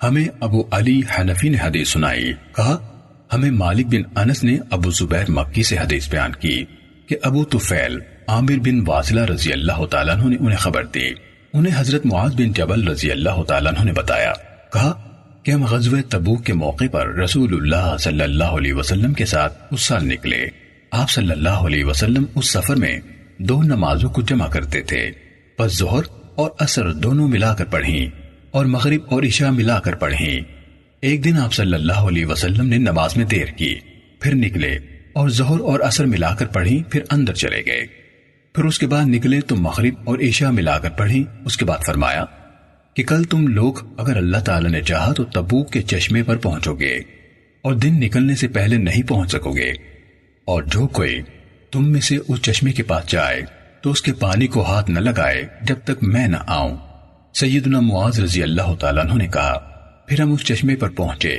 ہمیں ابو علی حنفی نے حدیث سنائی، کہا ہمیں مالک بن انس نے ابو زبیر مکی سے حدیث بیان کی کہ ابو طفیل عامر بن واصلہ رضی اللہ تعالیٰ عنہ نے انہیں خبر دی، انہیں حضرت معاذ بن جبل رضی اللہ تعالیٰ عنہ نے بتایا، کہا کہ ہم غزوہ تبوک کے موقع پر رسول اللہ صلی اللہ علیہ وسلم کے ساتھ اس سال نکلے۔ آپ صلی اللہ علیہ وسلم اس سفر میں 2 نمازوں کو جمع کرتے تھے، پس ظہر اور عصر دونوں ملا کر پڑھیں اور مغرب اور عشاء ملا کر پڑھیں۔ ایک دن آپ صلی اللہ علیہ وسلم نے نماز میں دیر کی، پھر نکلے اور ظہر اور عصر ملا کر پڑھیں، پھر اندر چلے گئے۔ پھر اس کے بعد نکلے تو مغرب اور عشاء ملا کر پڑھیں۔ اس کے بعد فرمایا کہ کل تم لوگ اگر اللہ تعالیٰ نے چاہا تو تبوک کے چشمے پر پہنچو گے اور دن نکلنے سے پہلے نہیں پہنچ سکو گے، اور جو کوئی تم میں سے اس چشمے کے پاس جائے تو اس کے پانی کو ہاتھ نہ لگائے جب تک میں نہ آؤں۔ سیدنا معاذ رضی اللہ تعالیٰ عنہ نے کہا، پھر ہم اس چشمے پر پہنچے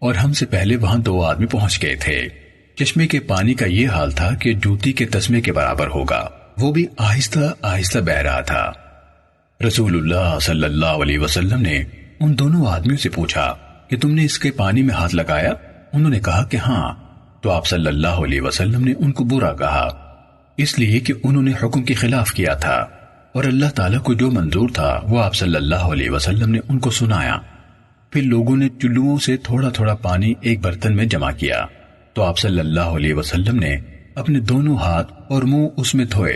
اور ہم سے پہلے وہاں 2 آدمی پہنچ گئے تھے۔ چشمے کے پانی کا یہ حال تھا کہ جوتی کے تسمے کے برابر ہوگا، وہ بھی آہستہ آہستہ بہہ رہا تھا۔ رسول اللہ صلی اللہ علیہ وسلم نے ان دونوں آدمیوں سے پوچھا کہ تم نے اس کے پانی میں ہاتھ لگایا؟ انہوں نے کہا کہ ہاں۔ تو آپ صلی اللہ علیہ وسلم نے ان کو برا کہا، اس لیے کہ انہوں نے حکم کی خلاف کیا تھا، اور اللہ تعالیٰ کو جو منظور تھا وہ آپ صلی اللہ علیہ وسلم نے ان کو سنایا۔ پھر لوگوں نے چلوؤں سے تھوڑا تھوڑا پانی ایک برتن میں جمع کیا، تو آپ صلی اللہ علیہ وسلم نے اپنے دونوں ہاتھ اور منہ اس میں دھوئے،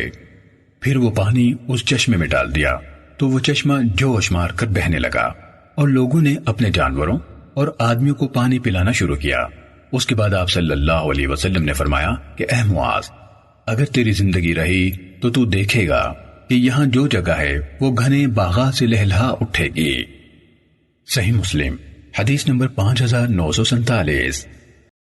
پھر وہ پانی اس چشمے میں ڈال دیا تو وہ چشمہ جوش مار کر بہنے لگا، اور لوگوں نے اپنے جانوروں اور آدمیوں کو پانی پلانا شروع کیا۔ اس کے بعد آپ صلی اللہ علیہ وسلم نے فرمایا کہ اے معاذ، اگر تیری زندگی رہی تو تو دیکھے گا کہ یہاں جو جگہ ہے وہ گھنے باغات سے لہلہا اٹھے گی۔ صحیح مسلم حدیث نمبر 5947۔